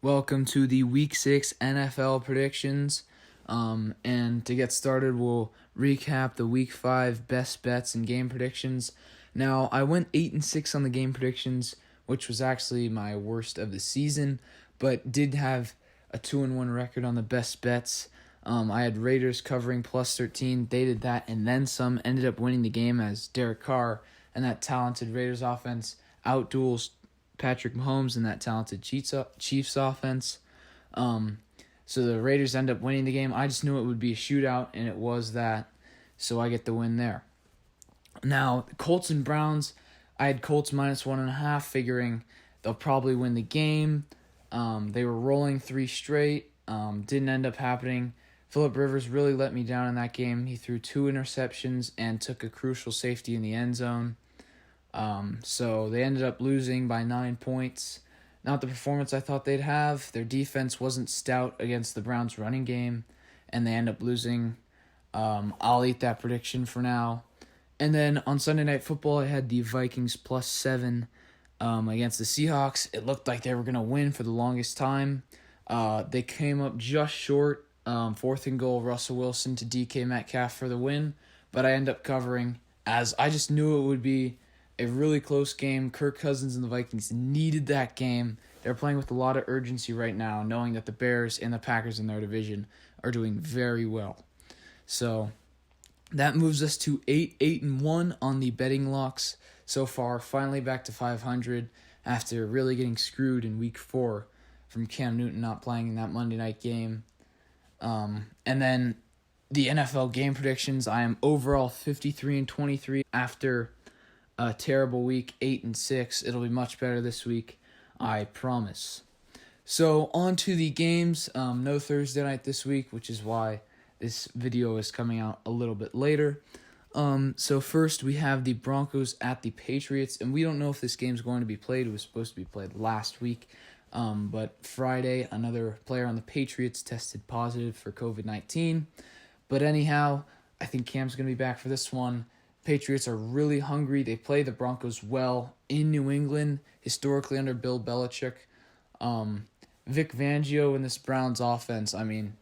Welcome to the Week 6 NFL predictions. And to get started, we'll recap the Week 5 best bets and game predictions. Now, I went 8-6 on the game predictions, which was actually my worst of the season, but did have a 2-1 record on the best bets. I had Raiders covering plus 13. They did that and then some. Ended up winning the game as Derek Carr and that talented Raiders offense outduels Patrick Mahomes and that talented Chiefs offense. So the Raiders end up winning the game. I just knew it would be a shootout, and it was that. So I get the win there. Now, Colts and Browns, I had Colts minus 1.5, figuring they'll probably win the game. They were rolling 3 straight. Didn't end up happening. Phillip Rivers really let me down in that game. He threw 2 interceptions and took a crucial safety in the end zone. So they ended up losing by 9 points. Not the performance I thought they'd have. Their defense wasn't stout against the Browns' running game, and they end up losing. I'll eat that prediction for now. And then on Sunday Night Football, I had the Vikings plus 7 against the Seahawks. It looked like they were going to win for the longest time. They came up just short. 4th and goal, Russell Wilson to DK Metcalf for the win. But I end up covering, as I just knew it would be a really close game. Kirk Cousins and the Vikings needed that game. They're playing with a lot of urgency right now, knowing that the Bears and the Packers in their division are doing very well. So that moves us to 8-1 on the betting locks so far. Finally back to 500 after really getting screwed in week 4 from Cam Newton not playing in that Monday night game. And then the NFL game predictions, I am overall 53-23 after a terrible week, 8-6. It'll be much better this week, I promise. So on to the games. No Thursday night this week, which is why this video is coming out a little bit later. So first we have the Broncos at the Patriots, and we don't know if this game's going to be played. It was supposed to be played last week, but Friday another player on the Patriots tested positive for COVID-19. But anyhow, I think Cam's going to be back for this one. Patriots are really hungry. They play the Broncos well in New England, historically under Bill Belichick. Vic Fangio in this Browns offense, I mean,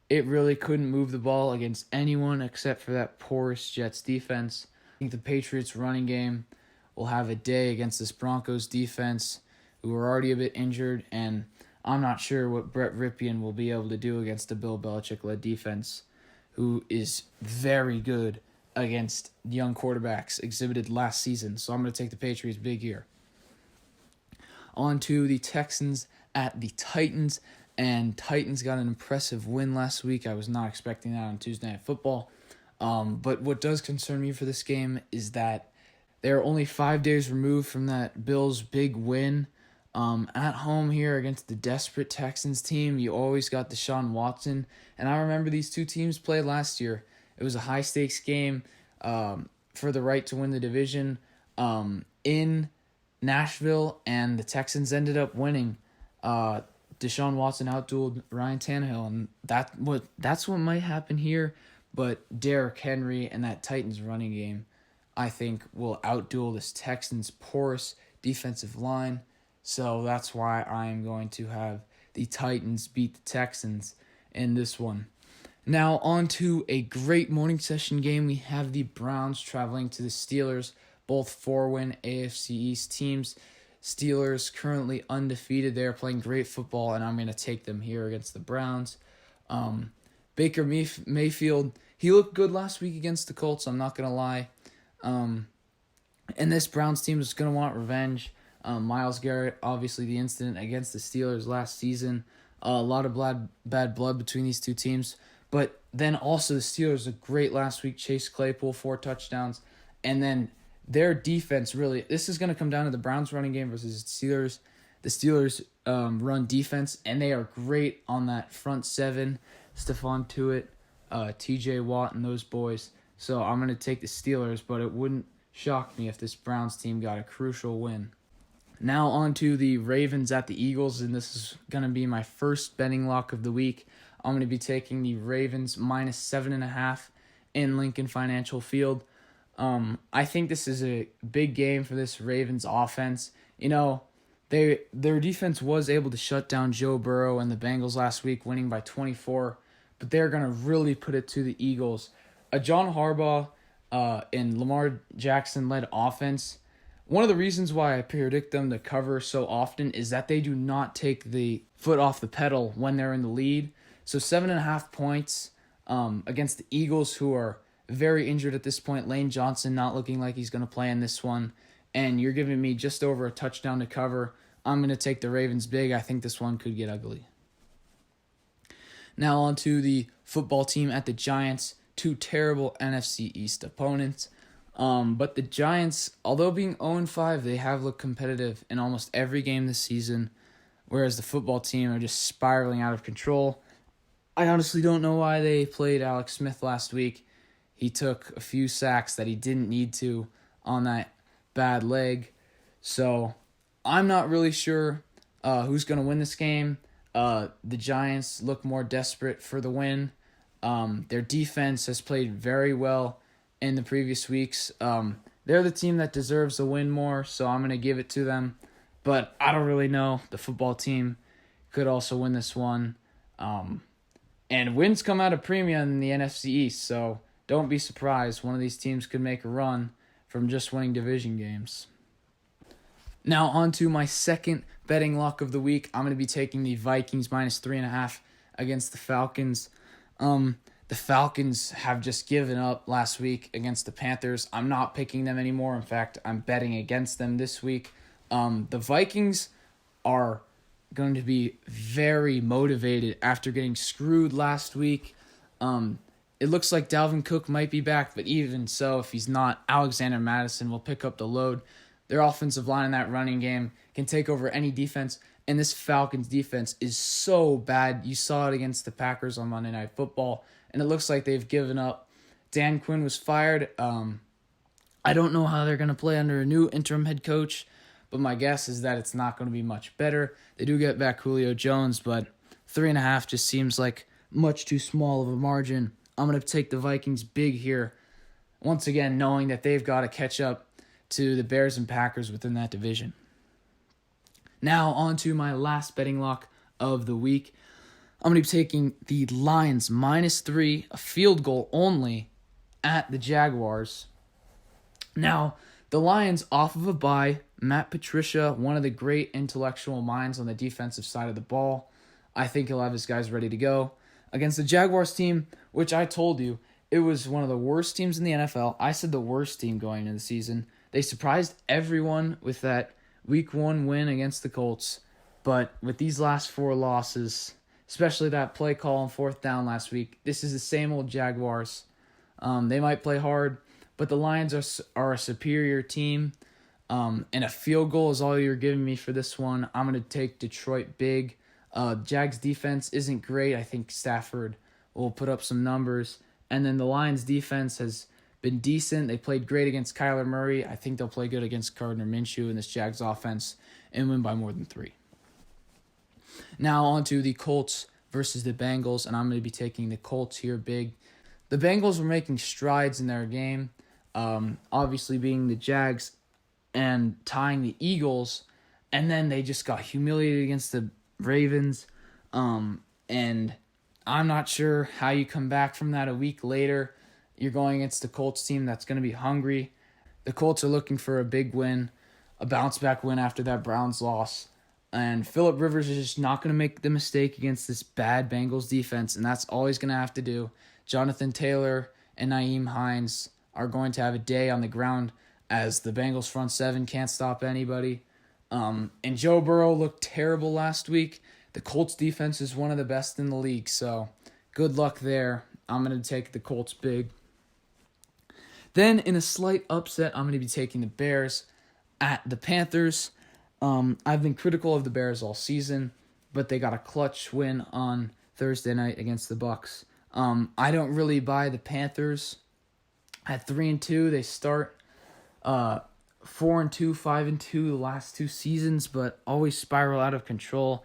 it really couldn't move the ball against anyone except for that porous Jets defense. I think the Patriots running game will have a day against this Broncos defense, who are already a bit injured, and I'm not sure what Brett Rypien will be able to do against the Bill Belichick-led defense, who is very good against young quarterbacks exhibited last season. So I'm going to take the Patriots big here. On to the Texans at the Titans. And Titans got an impressive win last week. I was not expecting that on Tuesday Night Football. But what does concern me for this game is that they're only 5 days removed from that Bills' big win. At home here against the desperate Texans team, you always got Deshaun Watson. And I remember these two teams played last year. It was a high-stakes game for the right to win the division in Nashville, and the Texans ended up winning. Deshaun Watson outdueled Ryan Tannehill, and that's what might happen here. But Derrick Henry and that Titans running game, I think, will outduel this Texans' porous defensive line. So that's why I am going to have the Titans beat the Texans in this one. Now on to a great morning session game. We have the Browns traveling to the Steelers, both 4-win AFC East teams. Steelers currently undefeated. They are playing great football, and I'm going to take them here against the Browns. Baker Mayfield, he looked good last week against the Colts, I'm not going to lie. And this Browns team is going to want revenge. Myles Garrett, obviously the incident against the Steelers last season. A lot of bad blood between these two teams. But then also the Steelers looked great last week. Chase Claypool, 4 touchdowns. And then their defense really, this is going to come down to the Browns running game versus the Steelers. The Steelers run defense, and they are great on that front 7. Stephon Tuitt, TJ Watt, and those boys. So I'm going to take the Steelers, but it wouldn't shock me if this Browns team got a crucial win. Now on to the Ravens at the Eagles, and this is going to be my first betting lock of the week. I'm going to be taking the Ravens minus 7.5 in Lincoln Financial Field. I think this is a big game for this Ravens offense. You know, Their defense was able to shut down Joe Burrow and the Bengals last week, winning by 24, but they're going to really put it to the Eagles. A John Harbaugh and Lamar Jackson-led offense, one of the reasons why I predict them to cover so often is that they do not take the foot off the pedal when they're in the lead. So 7.5 points against the Eagles, who are very injured at this point. Lane Johnson not looking like he's going to play in this one. And you're giving me just over a touchdown to cover. I'm going to take the Ravens big. I think this one could get ugly. Now on to the football team at the Giants. Two terrible NFC East opponents. But the Giants, although being 0-5, they have looked competitive in almost every game this season, whereas the football team are just spiraling out of control. I honestly don't know why they played Alex Smith last week. He took a few sacks that he didn't need to on that bad leg. So I'm not really sure who's going to win this game. The Giants look more desperate for the win. Their defense has played very well in the previous weeks. They're the team that deserves the win more, so I'm going to give it to them. But I don't really know. The football team could also win this one. And wins come out of premium in the NFC East, so don't be surprised. One of these teams could make a run from just winning division games. Now on to my second betting lock of the week. I'm going to be taking the Vikings minus 3.5 against the Falcons. The Falcons have just given up last week against the Panthers. I'm not picking them anymore. In fact, I'm betting against them this week. The Vikings are going to be very motivated after getting screwed last week. It looks like Dalvin Cook might be back, but even so, if he's not, Alexander Mattison will pick up the load. Their offensive line in that running game can take over any defense, and this Falcons defense is so bad. You saw it against the Packers on Monday Night Football, and it looks like they've given up. Dan Quinn was fired. I don't know how they're going to play under a new interim head coach, but my guess is that it's not going to be much better. They do get back Julio Jones, but 3.5 just seems like much too small of a margin. I'm going to take the Vikings big here, once again knowing that they've got to catch up to the Bears and Packers within that division. Now on to my last betting lock of the week. I'm going to be taking the Lions minus 3, a field goal only, at the Jaguars. Now, the Lions off of a bye. Matt Patricia, one of the great intellectual minds on the defensive side of the ball. I think he'll have his guys ready to go. Against the Jaguars team, which I told you, it was one of the worst teams in the NFL. I said the worst team going into the season. They surprised everyone with that Week 1 win against the Colts. But with these last 4 losses, especially that play call on 4th down last week, this is the same old Jaguars. They might play hard, but the Lions are a superior team. And a field goal is all you're giving me for this one. I'm going to take Detroit big. Jags defense isn't great. I think Stafford will put up some numbers. And then the Lions defense has been decent. They played great against Kyler Murray. I think they'll play good against Gardner Minshew in this Jags offense and win by more than 3. Now on to the Colts versus the Bengals, and I'm going to be taking the Colts here big. The Bengals were making strides in their game, obviously being the Jags and tying the Eagles, and then they just got humiliated against the Ravens, and I'm not sure how you come back from that a week later. You're going against the Colts team that's going to be hungry. The Colts are looking for a big win, a bounce-back win after that Browns loss. And Phillip Rivers is just not going to make the mistake against this bad Bengals defense, and that's all he's going to have to do. Jonathan Taylor and Nyheim Hines are going to have a day on the ground as the Bengals front 7 can't stop anybody. And Joe Burrow looked terrible last week. The Colts defense is one of the best in the league, so good luck there. I'm going to take the Colts big. Then, in a slight upset, I'm going to be taking the Bears at the Panthers. I've been critical of the Bears all season, but they got a clutch win on Thursday night against the Bucs. I don't really buy the Panthers. At 3-2, they start 4-2, 5-2 the last 2 seasons, but always spiral out of control.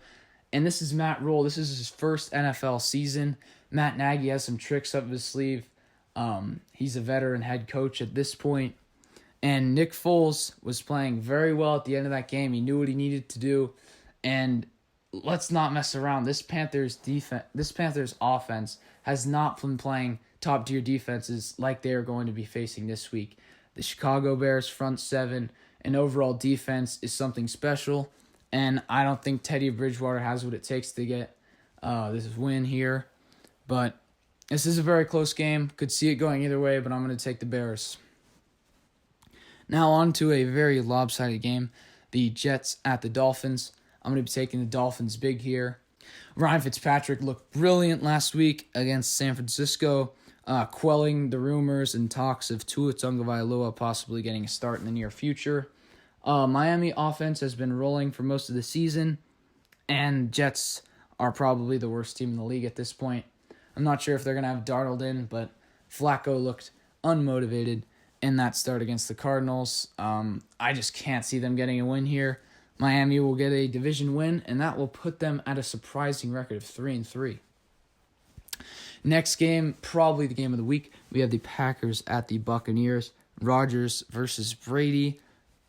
And this is Matt Rule. This is his first NFL season. Matt Nagy has some tricks up his sleeve. He's a veteran head coach at this point. And Nick Foles was playing very well at the end of that game. He knew what he needed to do. And let's not mess around. This Panthers offense has not been playing top-tier defenses like they are going to be facing this week. The Chicago Bears front seven and overall defense is something special, and I don't think Teddy Bridgewater has what it takes to get this win here. But this is a very close game. Could see it going either way, but I'm going to take the Bears. Now on to a very lopsided game, the Jets at the Dolphins. I'm going to be taking the Dolphins big here. Ryan Fitzpatrick looked brilliant last week against San Francisco, quelling the rumors and talks of Tua Tagovailoa possibly getting a start in the near future. Miami offense has been rolling for most of the season, and Jets are probably the worst team in the league at this point. I'm not sure if they're going to have Darnold in, but Flacco looked unmotivated in that start against the Cardinals. I just can't see them getting a win here. Miami will get a division win, and that will put them at a surprising record of 3-3. Next game, probably the game of the week, we have the Packers at the Buccaneers. Rodgers versus Brady.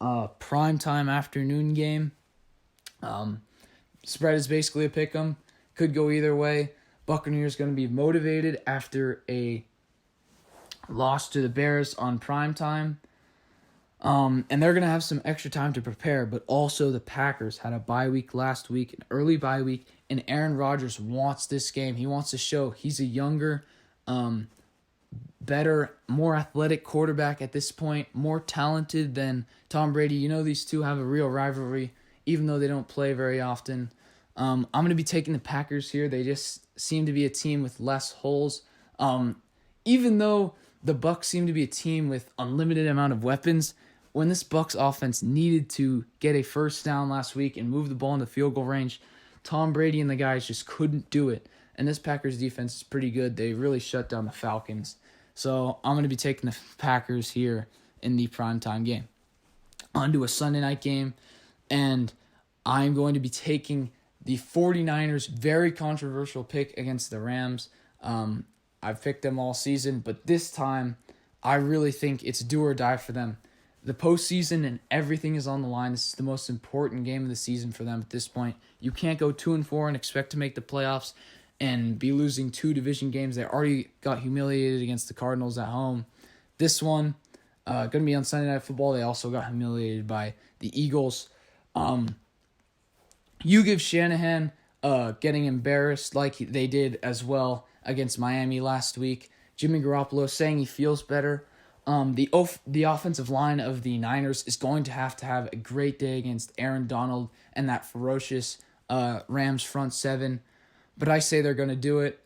Primetime afternoon game. Spread is basically a pick 'em. Could go either way. Buccaneers going to be motivated after a loss to the Bears on primetime. And they're going to have some extra time to prepare, but also the Packers had a bye week last week, an early bye week, and Aaron Rodgers wants this game. He wants to show he's a younger, better, more athletic quarterback at this point, more talented than Tom Brady. You know, these two have a real rivalry, even though they don't play very often. I'm going to be taking the Packers here. They just seem to be a team with less holes. Even though the Bucs seem to be a team with unlimited amount of weapons, when this Bucs offense needed to get a first down last week and move the ball into field goal range, Tom Brady and the guys just couldn't do it. And this Packers defense is pretty good. They really shut down the Falcons. So I'm going to be taking the Packers here in the primetime game. On to a Sunday night game, and I'm going to be taking the 49ers, very controversial pick against the Rams. I've picked them all season, but this time I really think it's do or die for them. The postseason and everything is on the line. This is the most important game of the season for them at this point. You can't go 2-4 and expect to make the playoffs and be losing 2 division games. They already got humiliated against the Cardinals at home. This one, going to be on Sunday Night Football. They also got humiliated by the Eagles. You give Shanahan getting embarrassed like they did as well against Miami last week. Jimmy Garoppolo saying he feels better. The offensive line of the Niners is going to have a great day against Aaron Donald and that ferocious Rams front seven. But I say they're going to do it.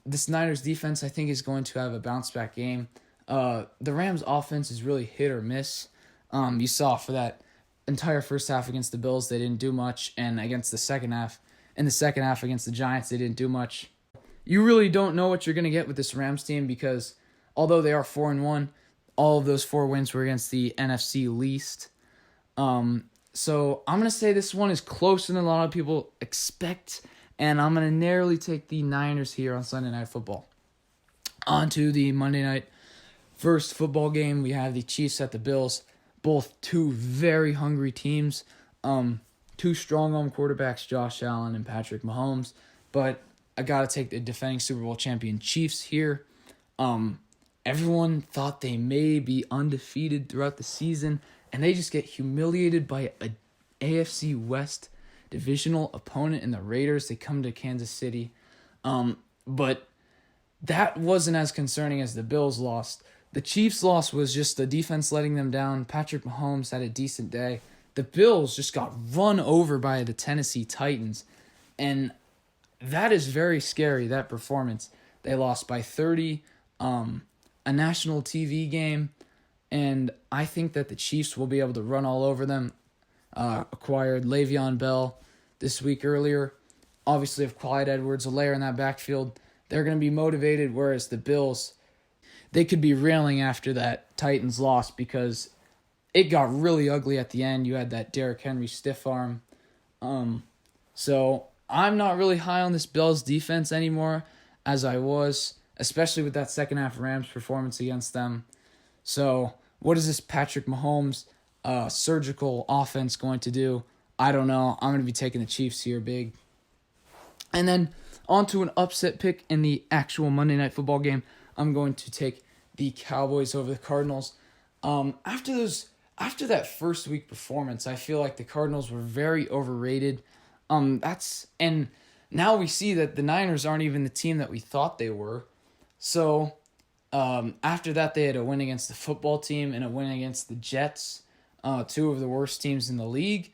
This Niners defense, I think, is going to have a bounce-back game. The Rams offense is really hit or miss. You saw for that entire first half against the Bills, they didn't do much. And against the second half against the Giants, they didn't do much. You really don't know what you're going to get with this Rams team because although they are 4-1, all of those 4 wins were against the NFC least. So I'm going to say this one is closer than a lot of people expect, and I'm going to narrowly take the Niners here on Sunday Night Football. On to the Monday night first football game. We have the Chiefs at the Bills. Both two very hungry teams. 2 strong-arm quarterbacks, Josh Allen and Patrick Mahomes. But I got to take the defending Super Bowl champion Chiefs here. Everyone thought they may be undefeated throughout the season, and they just get humiliated by a AFC West divisional opponent in the Raiders. They come to Kansas City. But that wasn't as concerning as the Bills lost. The Chiefs' loss was just the defense letting them down. Patrick Mahomes had a decent day. The Bills just got run over by the Tennessee Titans, and that is very scary, that performance. They lost by 30, a national TV game, and I think that the Chiefs will be able to run all over them. Acquired Le'Veon Bell this week earlier. Obviously, if Clyde Edwards-Helaire in that backfield, they're going to be motivated, whereas the Bills, they could be railing after that Titans loss because it got really ugly at the end. You had that Derrick Henry stiff arm. So I'm not really high on this Bills defense anymore as I was, especially with that second half Rams performance against them. So What is this Patrick Mahomes surgical offense going to do? I don't know. I'm going to be taking the Chiefs here big. And then on to an upset pick in the actual Monday Night Football game. I'm going to take the Cowboys over the Cardinals. After that first week performance, I feel like the Cardinals were very overrated. And now we see that the Niners aren't even the team that we thought they were. So after that, they had a win against the football team and a win against the Jets, two of the worst teams in the league.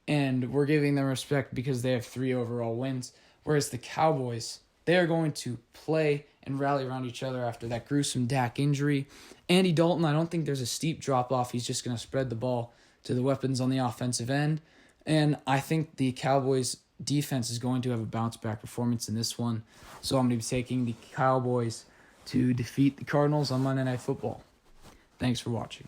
And we're giving them respect because they have 3 overall wins. Whereas the Cowboys, they are going to play and rally around each other after that gruesome Dak injury. Andy Dalton, I don't think there's a steep drop-off. He's just going to spread the ball to the weapons on the offensive end. And I think the Cowboys' defense is going to have a bounce-back performance in this one. So I'm going to be taking the Cowboys to defeat the Cardinals on Monday Night Football. Thanks for watching.